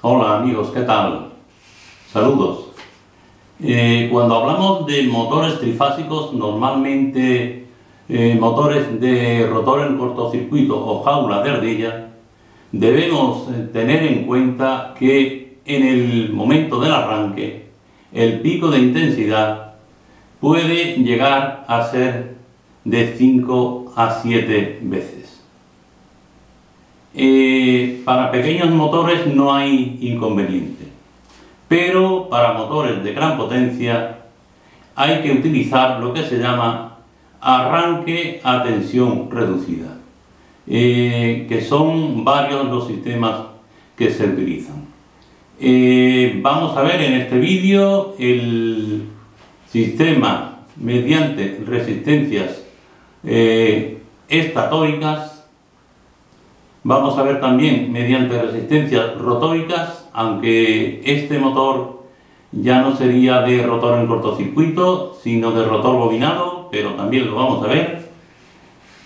Hola amigos, ¿qué tal? Saludos. Cuando hablamos de motores trifásicos, normalmente motores de rotor en cortocircuito o jaula de ardilla, debemos tener en cuenta que en el momento del arranque el pico de intensidad puede llegar a ser de 5 a 7 veces. Para pequeños motores no hay inconveniente, pero para motores de gran potencia hay que utilizar lo que se llama arranque a tensión reducida, que son varios los sistemas que se utilizan. Vamos a ver en este vídeo el sistema mediante resistencias estatóricas. Vamos a ver también mediante resistencias rotóricas, aunque este motor ya no sería de rotor en cortocircuito, sino de rotor bobinado, pero también lo vamos a ver.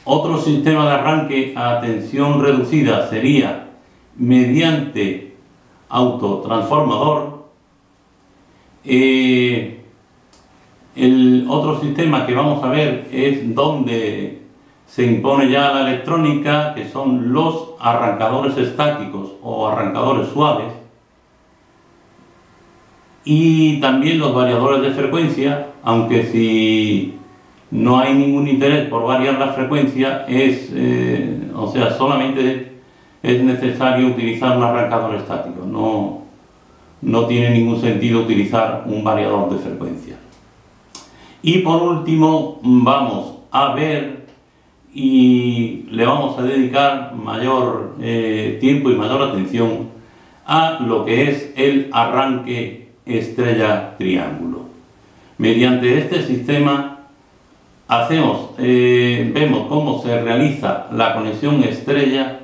Otro sistema de arranque a tensión reducida sería mediante autotransformador. El otro sistema que vamos a ver es donde se impone ya la electrónica, que son los arrancadores estáticos o arrancadores suaves, y también los variadores de frecuencia, aunque si no hay ningún interés por variar la frecuencia, solamente es necesario utilizar un arrancador estático, no tiene ningún sentido utilizar un variador de frecuencia. Y por último vamos a ver y le vamos a dedicar mayor tiempo y mayor atención a lo que es el arranque estrella-triángulo. Mediante este sistema vemos cómo se realiza la conexión estrella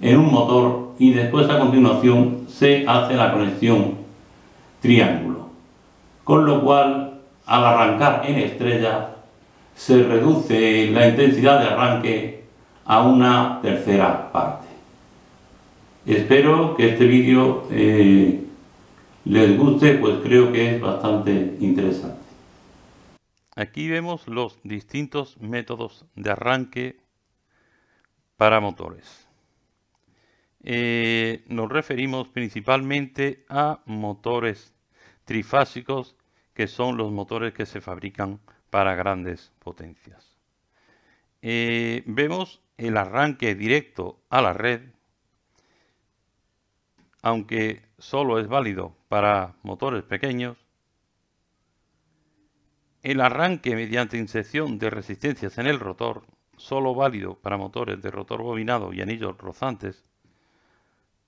en un motor y después a continuación se hace la conexión triángulo, con lo cual al arrancar en estrella se reduce la intensidad de arranque a una tercera parte. Espero que este vídeo les guste, pues creo que es bastante interesante. Aquí vemos los distintos métodos de arranque para motores. Nos referimos principalmente a motores trifásicos, que son los motores que se fabrican para grandes potencias. Vemos el arranque directo a la red, aunque solo es válido para motores pequeños. El arranque mediante inyección de resistencias en el rotor, solo válido para motores de rotor bobinado y anillos rozantes.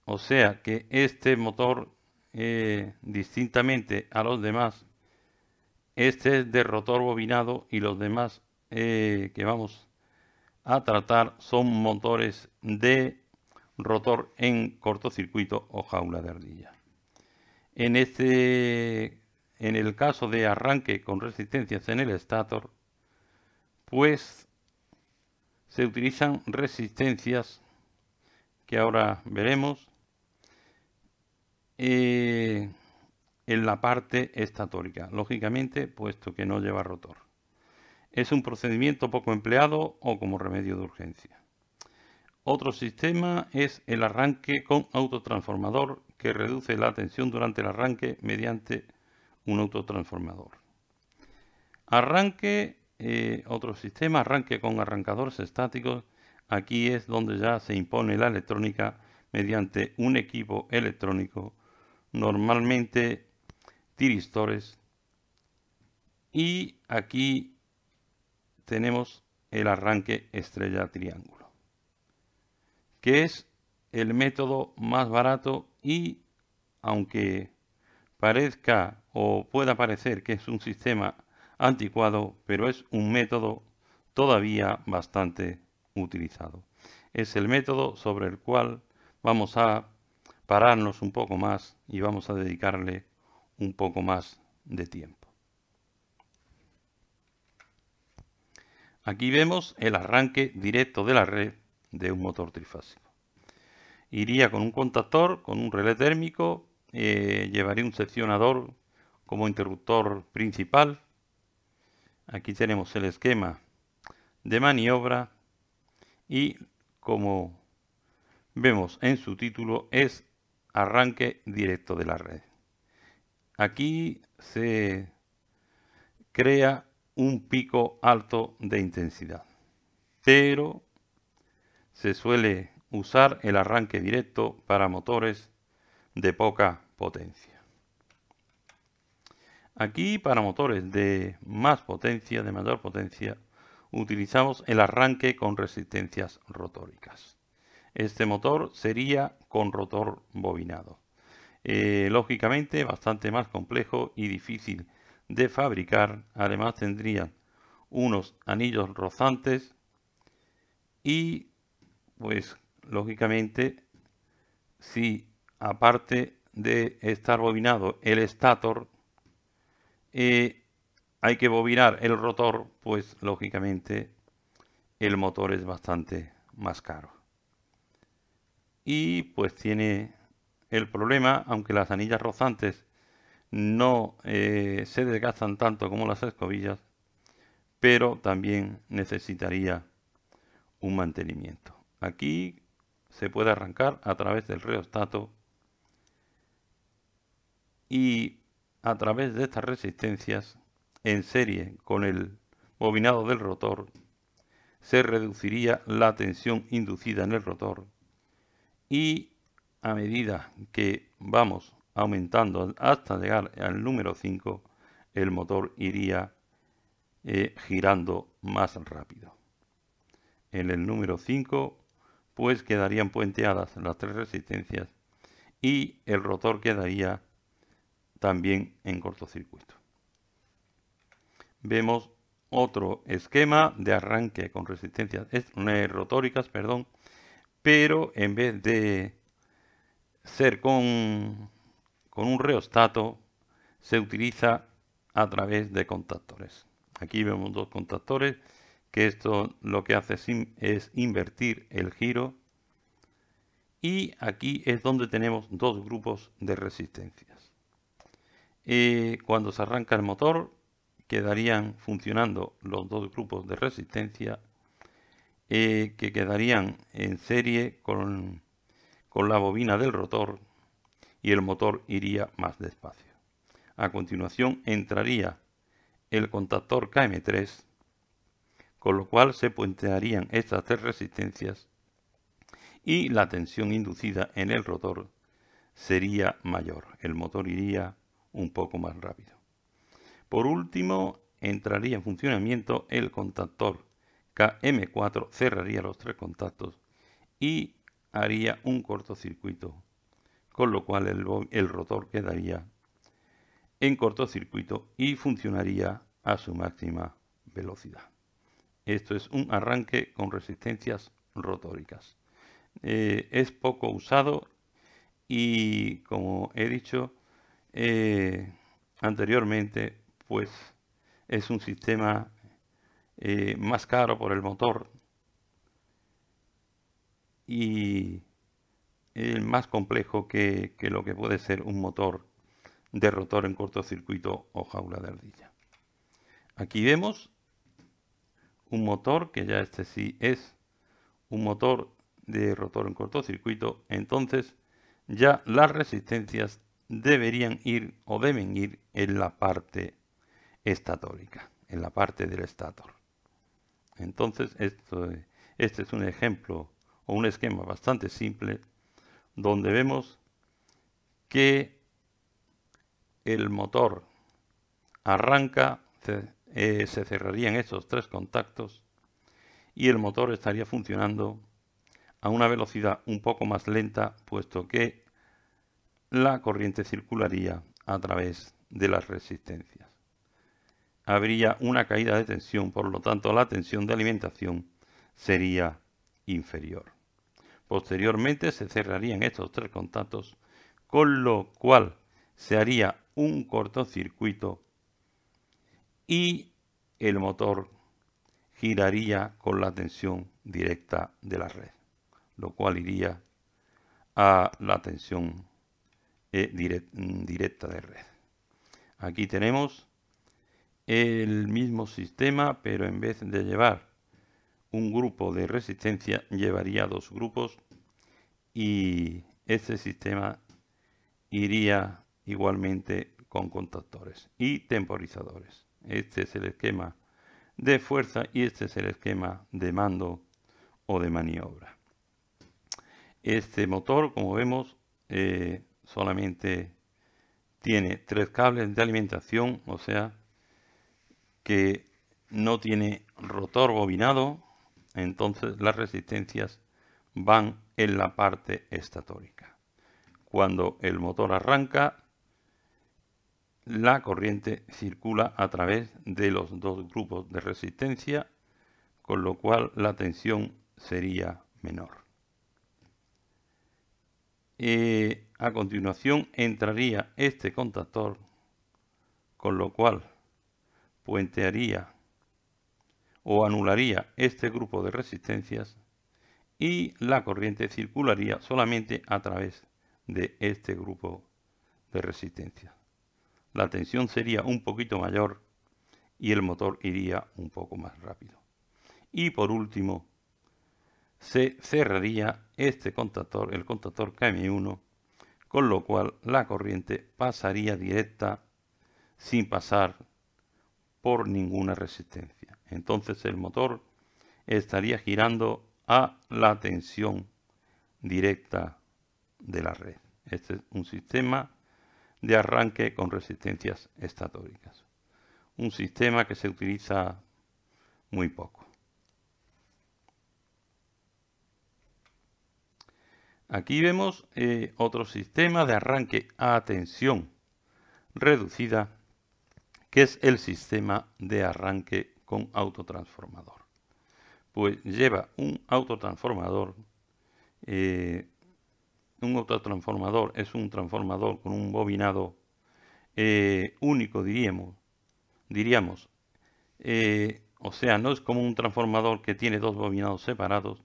O sea que este motor, distintamente a los demás, este es de rotor bobinado y los demás que vamos a tratar son motores de rotor en cortocircuito o jaula de ardilla. En el caso de arranque con resistencias en el estator, pues se utilizan resistencias que ahora veremos en la parte estatórica, lógicamente, puesto que no lleva rotor. Es un procedimiento poco empleado o como remedio de urgencia. Otro sistema es el arranque con autotransformador, que reduce la tensión durante el arranque mediante un autotransformador. Otro sistema, arranque con arrancadores estáticos. Aquí es donde ya se impone la electrónica mediante un equipo electrónico, normalmente tiristores. Y aquí tenemos el arranque estrella-triángulo, que es el método más barato y, aunque parezca o pueda parecer que es un sistema anticuado, pero es un método todavía bastante utilizado. Es el método sobre el cual vamos a pararnos un poco más y vamos a dedicarle un poco más de tiempo. Aquí vemos el arranque directo de la red de un motor trifásico. Iría con un contactor, con un relé térmico, llevaría un seccionador como interruptor principal. Aquí tenemos el esquema de maniobra y, como vemos en su título, es arranque directo de la red. Aquí se crea un pico alto de intensidad, pero se suele usar el arranque directo para motores de poca potencia. Aquí, para motores de más potencia, de mayor potencia, utilizamos el arranque con resistencias rotóricas. Este motor sería con rotor bobinado. Lógicamente bastante más complejo y difícil de fabricar. Además tendrían unos anillos rozantes y, pues lógicamente, si aparte de estar bobinado el estator, hay que bobinar el rotor, pues lógicamente el motor es bastante más caro. Y pues tiene el problema, aunque las anillas rozantes no se desgastan tanto como las escobillas, pero también necesitaría un mantenimiento. Aquí se puede arrancar a través del reostato y a través de estas resistencias en serie con el bobinado del rotor se reduciría la tensión inducida en el rotor y a medida que vamos aumentando hasta llegar al número 5, el motor iría girando más rápido. En el número 5 pues quedarían puenteadas las tres resistencias y el rotor quedaría también en cortocircuito. Vemos otro esquema de arranque con resistencias rotóricas, pero en vez de ser con un reostato, se utiliza a través de contactores. Aquí vemos dos contactores, que esto lo que hace es invertir el giro, y aquí es donde tenemos dos grupos de resistencias. Cuando se arranca el motor, quedarían funcionando los dos grupos de resistencia, que quedarían en serie con la bobina del rotor, y el motor iría más despacio. A continuación entraría el contactor KM3, con lo cual se puentearían estas tres resistencias y la tensión inducida en el rotor sería mayor. El motor iría un poco más rápido. Por último, entraría en funcionamiento el contactor KM4, cerraría los tres contactos y haría un cortocircuito, con lo cual el rotor quedaría en cortocircuito y funcionaría a su máxima velocidad. Esto es un arranque con resistencias rotóricas. Es poco usado y, como he dicho anteriormente, pues es un sistema más caro por el motor y más complejo que lo que puede ser un motor de rotor en cortocircuito o jaula de ardilla. Aquí vemos un motor que ya este sí es un motor de rotor en cortocircuito. Entonces ya las resistencias deberían ir o deben ir en la parte estatórica, en la parte del estator. Entonces este es un ejemplo o un esquema bastante simple donde vemos que el motor arranca, se cerrarían estos tres contactos y el motor estaría funcionando a una velocidad un poco más lenta, puesto que la corriente circularía a través de las resistencias. Habría una caída de tensión, por lo tanto la tensión de alimentación sería inferior. Posteriormente se cerrarían estos tres contactos, con lo cual se haría un cortocircuito y el motor giraría con la tensión directa de la red, lo cual iría a la tensión directa de red. Aquí tenemos el mismo sistema, pero en vez de llevar un grupo de resistencia, llevaría dos grupos, y este sistema iría igualmente con contactores y temporizadores. Este es el esquema de fuerza y este es el esquema de mando o de maniobra. Este motor, como vemos, solamente tiene 3 cables de alimentación, o sea que no tiene rotor bobinado, entonces las resistencias van en la parte estatórica. Cuando el motor arranca, la corriente circula a través de los dos grupos de resistencia, con lo cual la tensión sería menor. A continuación entraría este contactor, con lo cual puentearía o anularía este grupo de resistencias y la corriente circularía solamente a través de este grupo de resistencias. La tensión sería un poquito mayor y el motor iría un poco más rápido. Y por último, se cerraría este contactor, el contactor KM1, con lo cual la corriente pasaría directa sin pasar por ninguna resistencia. Entonces el motor estaría girando a la tensión directa de la red. Este es un sistema de arranque con resistencias estatóricas. Un sistema que se utiliza muy poco. Aquí vemos otro sistema de arranque a tensión reducida, que es el sistema de arranque con autotransformador. Pues lleva un autotransformador. Un autotransformador es un transformador con un bobinado único, diríamos. O sea, no es como un transformador que tiene dos bobinados separados,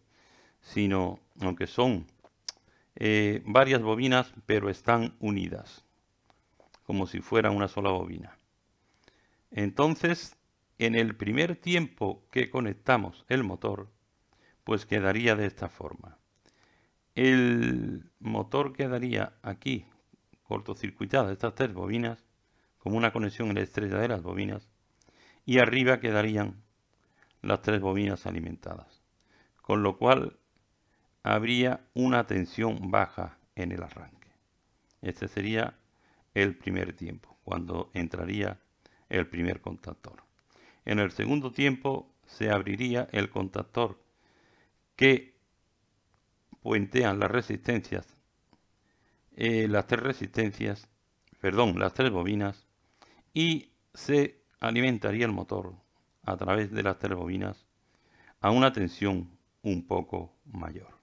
sino, aunque son varias bobinas, pero están unidas, como si fuera una sola bobina. Entonces, en el primer tiempo que conectamos el motor, pues quedaría de esta forma. El motor quedaría aquí cortocircuitado, estas 3 bobinas, como una conexión en la estrella de las bobinas, y arriba quedarían las 3 bobinas alimentadas, con lo cual habría una tensión baja en el arranque. Este sería el primer tiempo, cuando entraría el primer contactor. En el segundo tiempo se abriría el contactor que puentean las resistencias, las 3 bobinas, y se alimentaría el motor a través de las 3 bobinas a una tensión un poco mayor.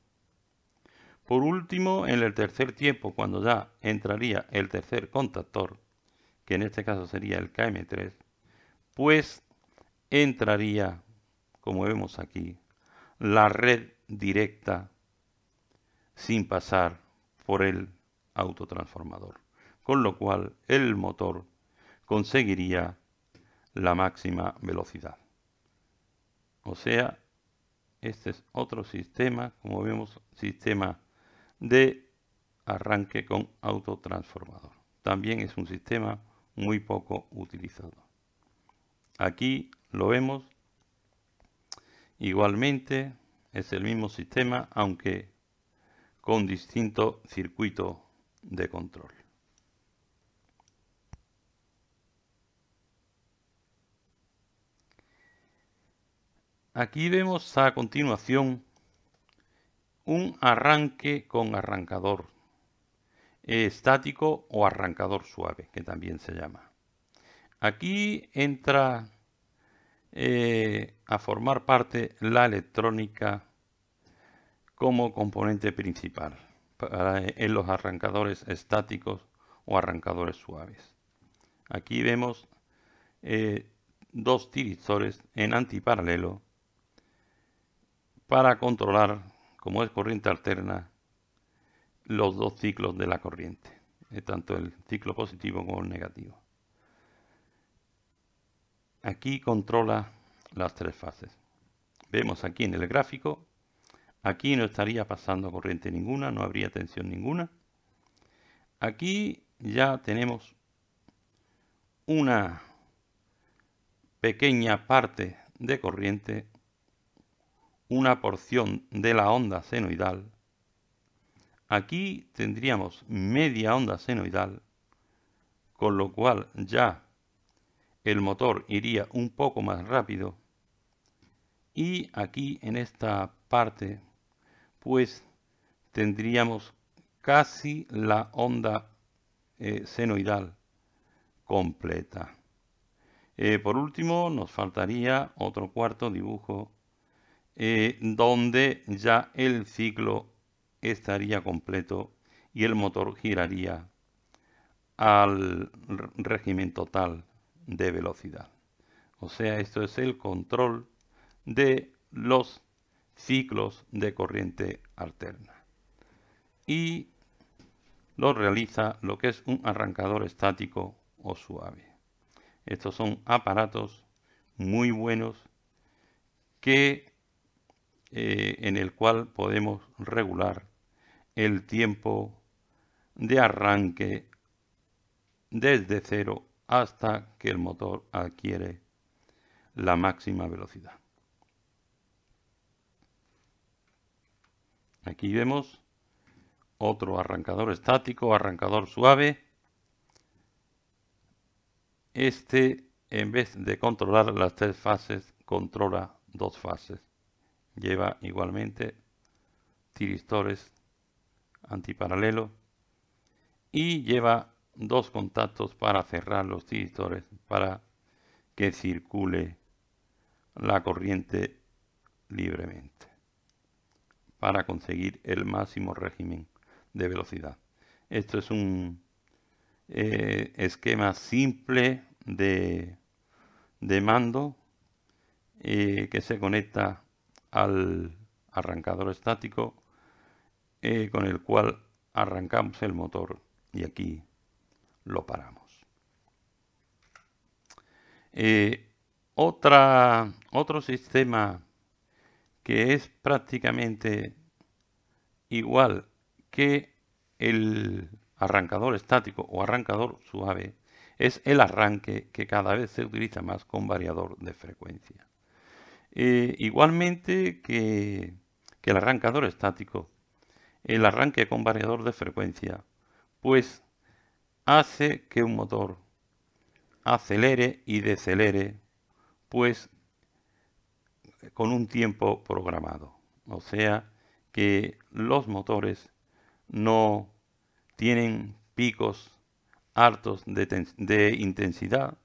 Por último, en el tercer tiempo, cuando ya entraría el tercer contactor, que en este caso sería el KM3, pues entraría, como vemos aquí, la red directa sin pasar por el autotransformador, con lo cual el motor conseguiría la máxima velocidad. O sea, este es otro sistema, como vemos, sistema de arranque con autotransformador. También es un sistema muy poco utilizado. Aquí lo vemos, igualmente es el mismo sistema, aunque con distinto circuito de control. Aquí vemos a continuación un arranque con arrancador estático o arrancador suave, que también se llama. Aquí entra a formar parte la electrónica como componente principal en los arrancadores estáticos o arrancadores suaves. Aquí vemos 2 tiristores en antiparalelo para controlar, como es corriente alterna, los dos ciclos de la corriente, tanto el ciclo positivo como el negativo. Aquí controla las tres fases. Vemos aquí en el gráfico, aquí no estaría pasando corriente ninguna, no habría tensión ninguna. Aquí ya tenemos una pequeña parte de corriente, una porción de la onda senoidal. Aquí tendríamos media onda senoidal, con lo cual ya el motor iría un poco más rápido. Y aquí en esta parte pues tendríamos casi la onda senoidal completa. Por último nos faltaría otro cuarto dibujo donde ya el ciclo estaría completo y el motor giraría al régimen total de velocidad. O sea, esto es el control de los ciclos de corriente alterna. Y lo realiza lo que es un arrancador estático o suave. Estos son aparatos muy buenos que en el cual podemos regular el tiempo de arranque desde cero hasta que el motor adquiere la máxima velocidad. Aquí vemos otro arrancador estático, arrancador suave. Este, en vez de controlar las tres fases, controla dos fases. Lleva igualmente tiristores antiparalelo y lleva dos contactos para cerrar los tiristores para que circule la corriente libremente, para conseguir el máximo régimen de velocidad. Esto es un esquema simple de mando que se conecta al arrancador estático con el cual arrancamos el motor y aquí lo paramos. Otro sistema que es prácticamente igual que el arrancador estático o arrancador suave es el arranque, que cada vez se utiliza más con variador de frecuencia. Igualmente que el arrancador estático, el arranque con variador de frecuencia pues hace que un motor acelere y decelere pues con un tiempo programado. O sea que los motores no tienen picos altos de intensidad,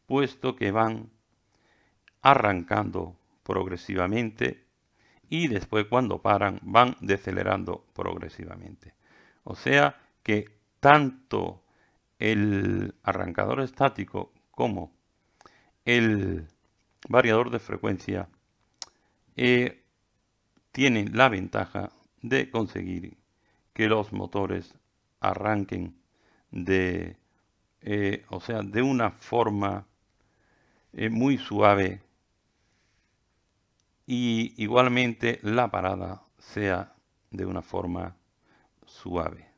puesto que van arrancando progresivamente y después cuando paran van decelerando progresivamente. O sea que tanto el arrancador estático como el variador de frecuencia tienen la ventaja de conseguir que los motores arranquen de una forma muy suave y igualmente la parada sea de una forma suave.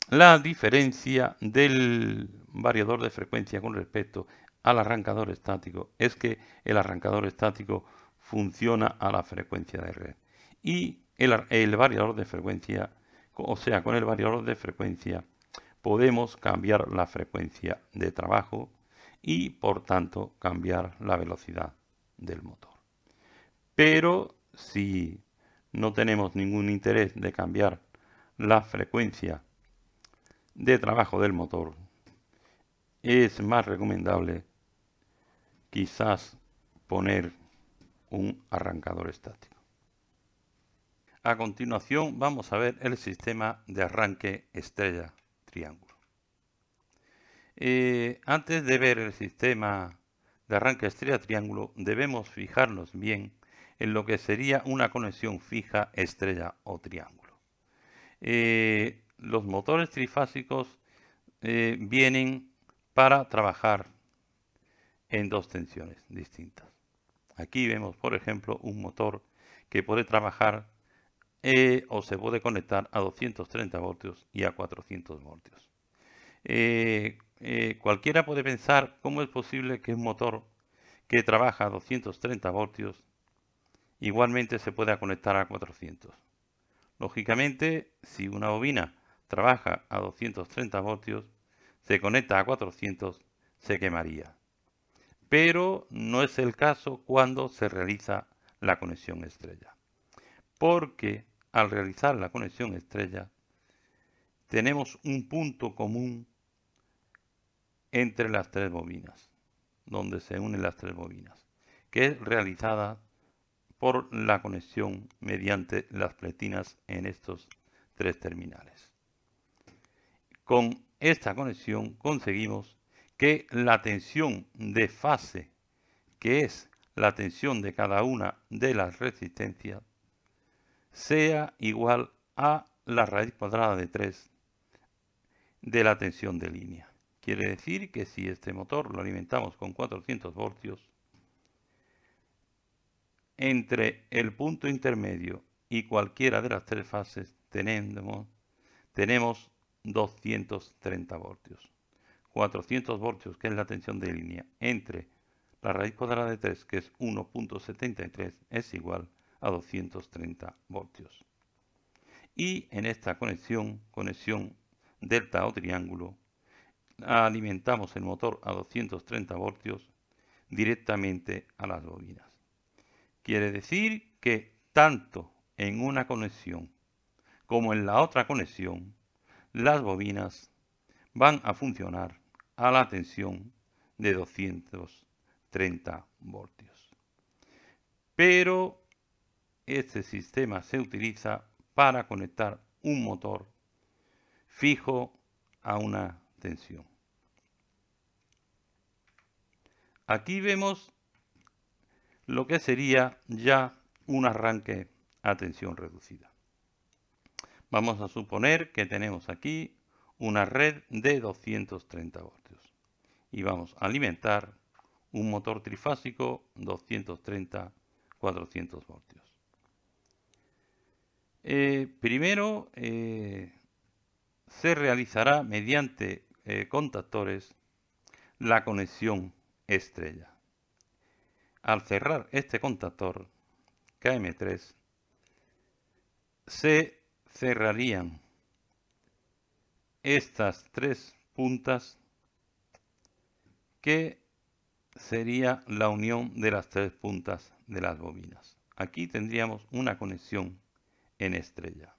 La diferencia del variador de frecuencia con respecto al arrancador estático es que el arrancador estático funciona a la frecuencia de red y el variador de frecuencia, o sea, con el variador de frecuencia podemos cambiar la frecuencia de trabajo y por tanto cambiar la velocidad del motor. Pero si no tenemos ningún interés de cambiar la frecuencia de trabajo del motor, es más recomendable quizás poner un arrancador estático. A continuación vamos a ver el sistema de arranque estrella triángulo. Antes de ver el sistema de arranque estrella triángulo debemos fijarnos bien en lo que sería una conexión fija, estrella o triángulo. Los motores trifásicos vienen para trabajar en dos tensiones distintas. Aquí vemos, por ejemplo, un motor que puede trabajar o se puede conectar a 230 voltios y a 400 voltios. Cualquiera puede pensar cómo es posible que un motor que trabaja a 230 voltios igualmente se pueda conectar a 400. Lógicamente, si una bobina trabaja a 230 voltios, se conecta a 400, se quemaría. Pero no es el caso cuando se realiza la conexión estrella. Porque al realizar la conexión estrella, tenemos un punto común entre las tres bobinas, donde se unen las tres bobinas, que es realizada por la conexión mediante las pletinas en estos tres terminales. Con esta conexión conseguimos que la tensión de fase, que es la tensión de cada una de las resistencias, sea igual a la raíz cuadrada de 3 de la tensión de línea. Quiere decir que si este motor lo alimentamos con 400 voltios, entre el punto intermedio y cualquiera de las tres fases tenemos 230 voltios. 400 voltios, que es la tensión de línea, entre la raíz cuadrada de 3, que es 1.73, es igual a 230 voltios. Y en esta conexión delta o triángulo, alimentamos el motor a 230 voltios directamente a las bobinas. Quiere decir que tanto en una conexión como en la otra conexión, las bobinas van a funcionar a la tensión de 230 voltios. Pero este sistema se utiliza para conectar un motor fijo a una tensión. Aquí vemos lo que sería ya un arranque a tensión reducida. Vamos a suponer que tenemos aquí una red de 230 voltios y vamos a alimentar un motor trifásico 230-400 voltios. Primero se realizará mediante contactores la conexión estrella. Al cerrar este contactor KM3, se cerrarían estas tres puntas, que sería la unión de las tres puntas de las bobinas. Aquí tendríamos una conexión en estrella.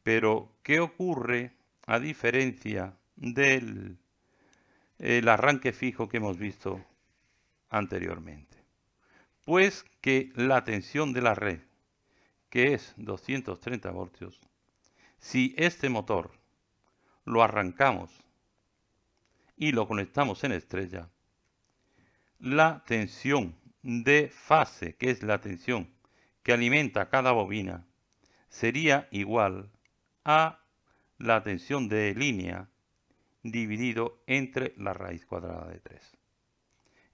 Pero, ¿qué ocurre a diferencia del arranque fijo que hemos visto anteriormente? Pues que la tensión de la red, que es 230 voltios, si este motor lo arrancamos y lo conectamos en estrella, la tensión de fase, que es la tensión que alimenta cada bobina, sería igual a la tensión de línea dividido entre la raíz cuadrada de 3.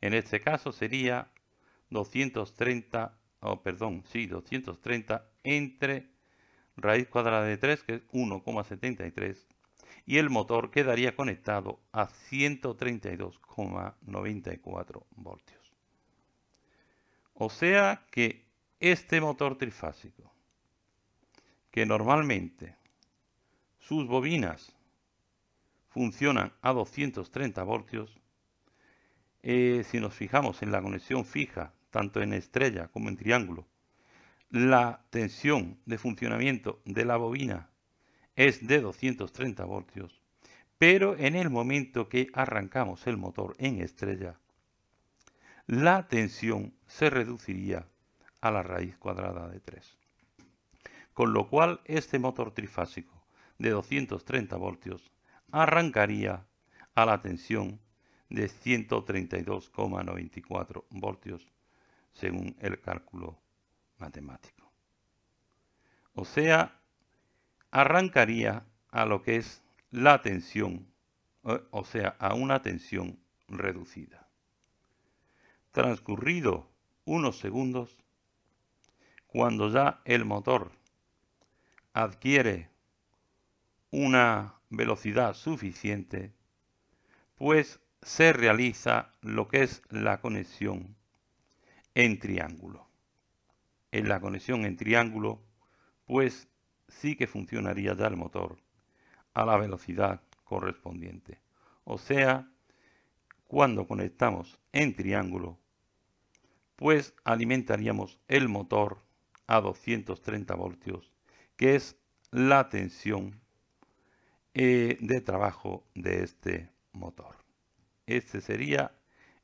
En este caso sería 230 entre raíz cuadrada de 3, que es 1,73, y el motor quedaría conectado a 132,94 voltios. O sea que este motor trifásico, que normalmente sus bobinas funcionan a 230 voltios, si nos fijamos en la conexión fija, tanto en estrella como en triángulo, la tensión de funcionamiento de la bobina es de 230 voltios, pero en el momento que arrancamos el motor en estrella, la tensión se reduciría a la raíz cuadrada de 3. Con lo cual, este motor trifásico de 230 voltios arrancaría a la tensión de 132,94 voltios según el cálculo matemático. O sea, arrancaría a lo que es la tensión, o sea, a una tensión reducida. Transcurrido unos segundos, cuando ya el motor adquiere una velocidad suficiente, pues se realiza lo que es la conexión en triángulo. En la conexión en triángulo, pues sí que funcionaría ya el motor a la velocidad correspondiente. O sea, cuando conectamos en triángulo, pues alimentaríamos el motor a 230 voltios, que es la tensión de trabajo de este motor. Este sería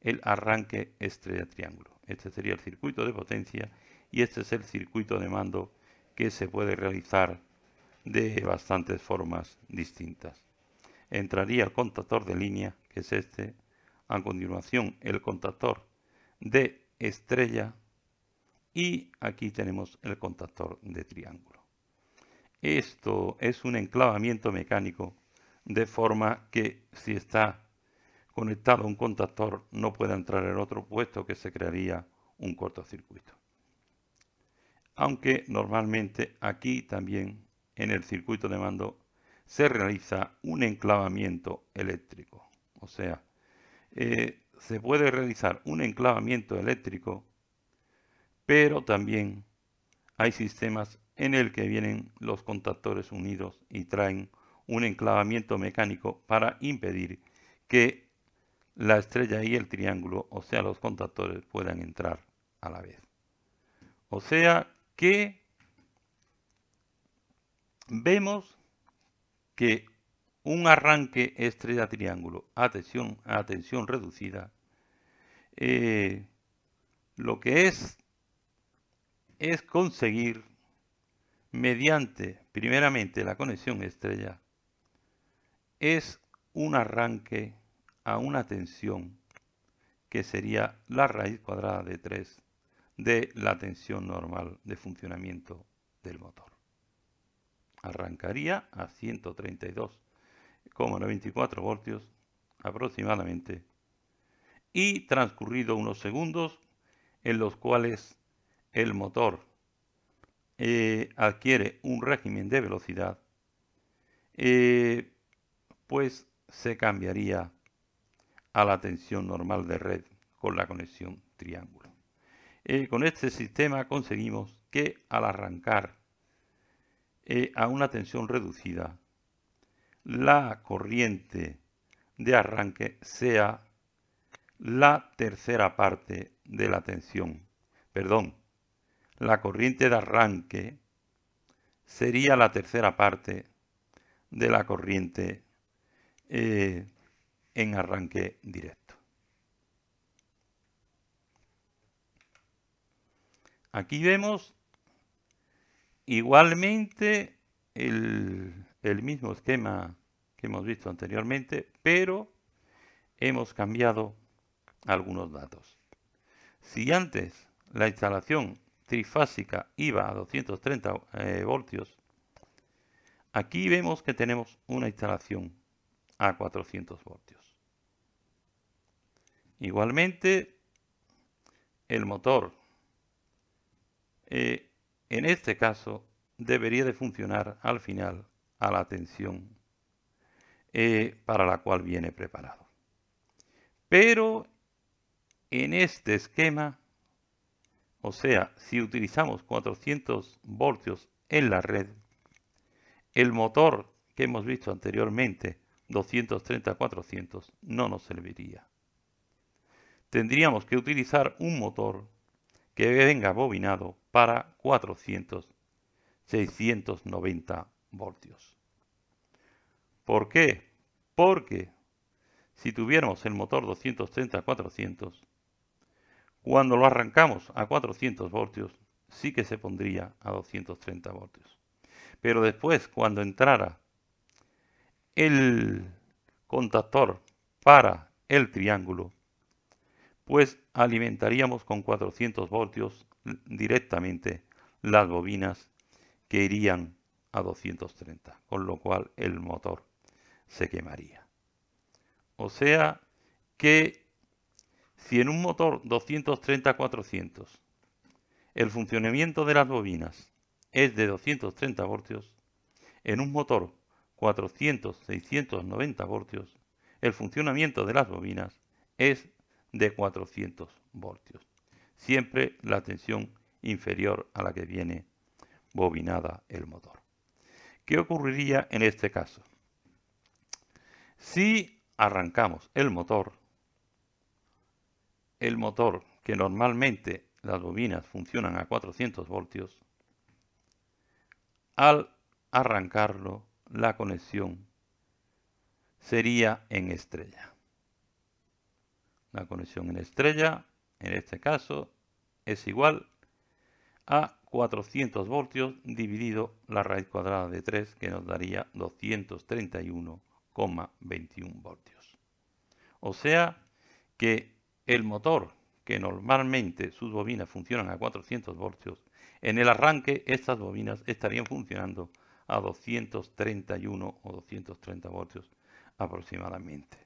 el arranque estrella-triángulo. Este sería el circuito de potencia y este es el circuito de mando que se puede realizar de bastantes formas distintas. Entraría el contactor de línea, que es este. A continuación, el contactor de estrella y aquí tenemos el contactor de triángulo. Esto es un enclavamiento mecánico, de forma que si está conectado a un contactor no puede entrar el otro, puesto que se crearía un cortocircuito. Aunque normalmente aquí también en el circuito de mando se realiza un enclavamiento eléctrico. O sea, se puede realizar un enclavamiento eléctrico, pero también hay sistemas en el que vienen los contactores unidos y traen un enclavamiento mecánico para impedir que la estrella y el triángulo, o sea, los contactores, puedan entrar a la vez. O sea que vemos que un arranque estrella-triángulo a tensión reducida, lo que es conseguir, mediante primeramente la conexión estrella, es un arranque a una tensión que sería la raíz cuadrada de 3 de la tensión normal de funcionamiento del motor. Arrancaría a 132,94 voltios aproximadamente y transcurrido unos segundos en los cuales el motor adquiere un régimen de velocidad, pues se cambiaría a la tensión normal de red con la conexión triángulo. Con este sistema conseguimos que al arrancar a una tensión reducida, la corriente de arranque sea la tercera parte de la tensión. Perdón, la corriente de arranque sería la tercera parte de la corriente en arranque directo. Aquí vemos igualmente el mismo esquema que hemos visto anteriormente, pero hemos cambiado algunos datos. Si antes la instalación trifásica iba a 230 voltios, aquí vemos que tenemos una instalación a 400 voltios. Igualmente, el motor, en este caso, debería de funcionar al final a la tensión para la cual viene preparado. Pero en este esquema, o sea, si utilizamos 400 voltios en la red, el motor que hemos visto anteriormente, 230-400, no nos serviría. Tendríamos que utilizar un motor que venga bobinado para 400-690 voltios. ¿Por qué? Porque si tuviéramos el motor 230-400, cuando lo arrancamos a 400 voltios, sí que se pondría a 230 voltios. Pero después, cuando entrara el contactor para el triángulo, pues alimentaríamos con 400 voltios directamente las bobinas que irían a 230, con lo cual el motor se quemaría. O sea que si en un motor 230-400 el funcionamiento de las bobinas es de 230 voltios, en un motor 400-690 voltios el funcionamiento de las bobinas es de 400 voltios. Siempre la tensión inferior a la que viene bobinada el motor. ¿Qué ocurriría en este caso? Si arrancamos el motor que normalmente las bobinas funcionan a 400 voltios, al arrancarlo la conexión sería en estrella. La conexión en estrella, en este caso, es igual a 400 voltios dividido la raíz cuadrada de 3, que nos daría 231,21 voltios. O sea que el motor, que normalmente sus bobinas funcionan a 400 voltios, en el arranque estas bobinas estarían funcionando a 231 o 230 voltios aproximadamente.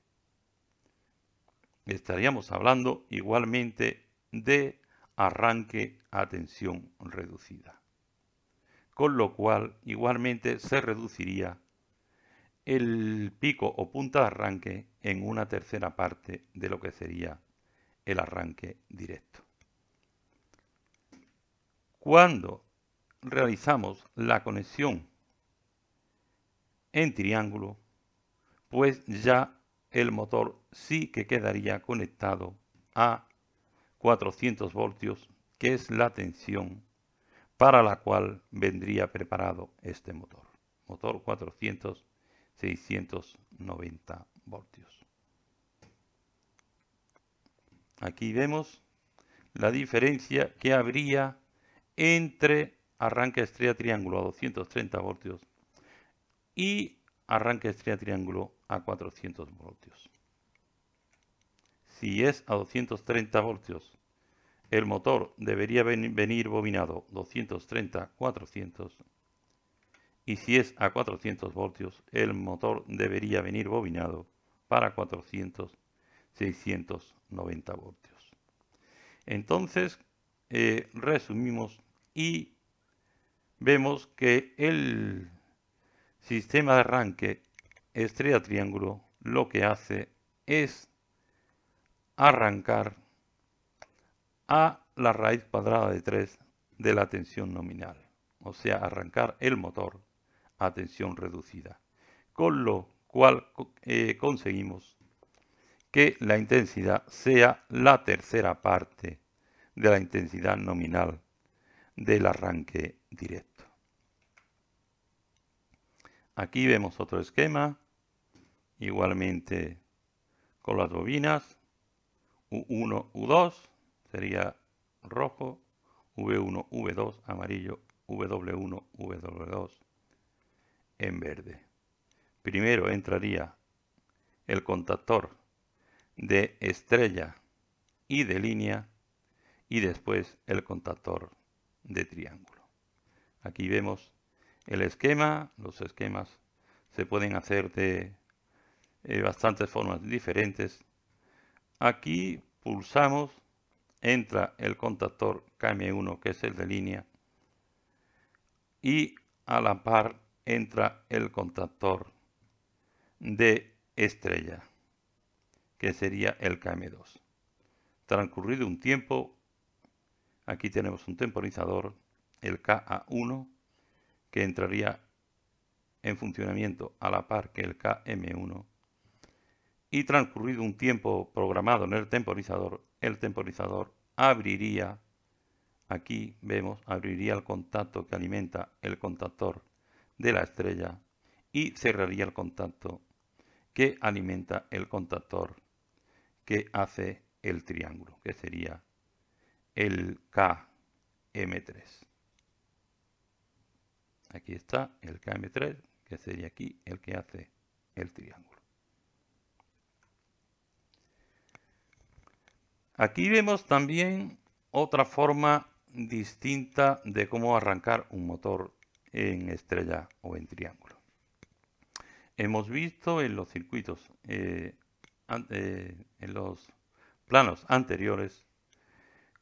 Estaríamos hablando igualmente de arranque a tensión reducida, con lo cual igualmente se reduciría el pico o punta de arranque en una tercera parte de lo que sería el arranque directo. Cuando realizamos la conexión en triángulo, pues ya el motor sí que quedaría conectado a 400 voltios, que es la tensión para la cual vendría preparado este motor. Motor 400-690 voltios. Aquí vemos la diferencia que habría entre arranque estrella triángulo a 230 voltios y arranque estrella triángulo a 400 voltios. Si es a 230 voltios, el motor debería venir bobinado 230-400, y si es a 400 voltios, el motor debería venir bobinado para 400-690 voltios. Entonces, resumimos y vemos que el sistema de arranque estrella triángulo lo que hace es arrancar a la raíz cuadrada de 3 de la tensión nominal, o sea, arrancar el motor a tensión reducida, con lo cual conseguimos que la intensidad sea la tercera parte de la intensidad nominal del arranque directo. Aquí vemos otro esquema, igualmente con las bobinas, U1, U2 sería rojo, V1, V2 amarillo, W1, W2 en verde. Primero entraría el contactor de estrella y de línea y después el contactor de triángulo. Aquí vemos el esquema. Los esquemas se pueden hacer de bastantes formas diferentes. Aquí pulsamos, entra el contactor KM1, que es el de línea, y a la par entra el contactor de estrella, que sería el KM2. Transcurrido un tiempo, aquí tenemos un temporizador, el KA1, que entraría en funcionamiento a la par que el KM1, y transcurrido un tiempo programado en el temporizador abriría, aquí vemos, abriría el contacto que alimenta el contactor de la estrella y cerraría el contacto que alimenta el contactor que hace el triángulo, que sería el KM3. Aquí está el KM3, que sería aquí el que hace el triángulo. Aquí vemos también otra forma distinta de cómo arrancar un motor en estrella o en triángulo. Hemos visto en los circuitos, en los planos anteriores,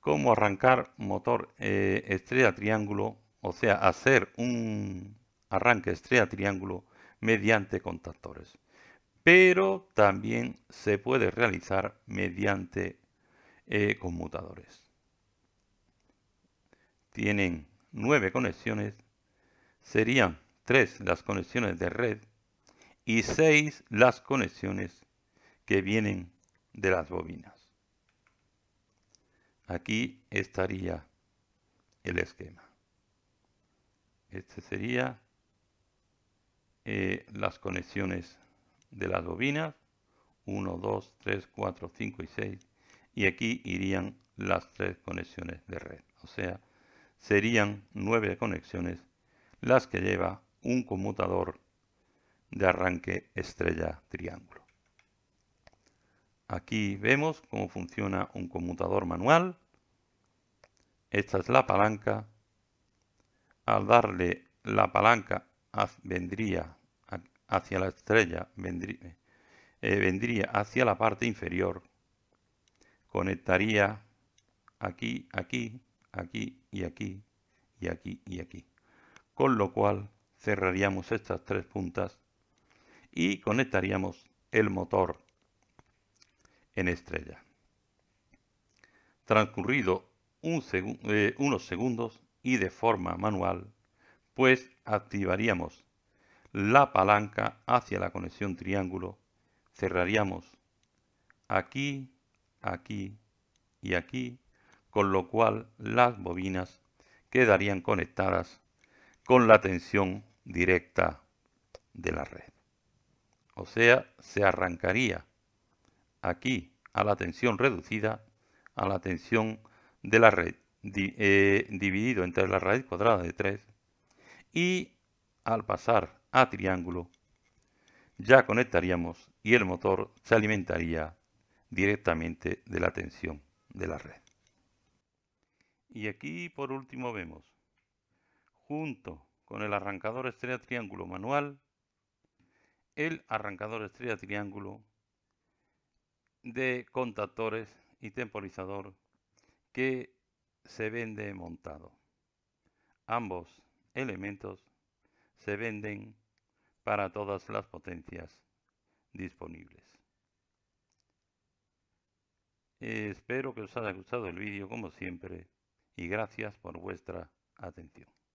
cómo arrancar motor estrella triángulo, o sea, hacer un arranque estrella triángulo mediante contactores. Pero también se puede realizar mediante conmutadores. Tienen 9 conexiones, serían 3 las conexiones de red y 6 las conexiones que vienen de las bobinas. Aquí estaría el esquema. Este sería las conexiones de las bobinas, 1, 2, 3, 4, 5 y 6, y aquí irían las 3 conexiones de red, o sea, serían 9 conexiones las que lleva un conmutador de arranque estrella triángulo. Aquí vemos cómo funciona un conmutador manual. Esta es la palanca. Al darle la palanca vendría hacia la estrella, vendría hacia la parte inferior. Conectaría aquí, aquí, aquí y aquí y aquí y aquí. Con lo cual cerraríamos estas 3 puntas y conectaríamos el motor en estrella. Transcurrido unos segundos y de forma manual, pues activaríamos la palanca hacia la conexión triángulo, cerraríamos aquí, aquí y aquí, con lo cual las bobinas quedarían conectadas con la tensión directa de la red. O sea, se arrancaría aquí a la tensión reducida, a la tensión de la red, dividido entre la raíz cuadrada de 3, y al pasar a triángulo ya conectaríamos y el motor se alimentaría directamente de la tensión de la red. Y aquí por último vemos, junto con el arrancador estrella triángulo manual, el arrancador estrella triángulo de contactores y temporizador que se vende montado. Ambos elementos se venden para todas las potencias disponibles. Espero que os haya gustado el vídeo como siempre y gracias por vuestra atención.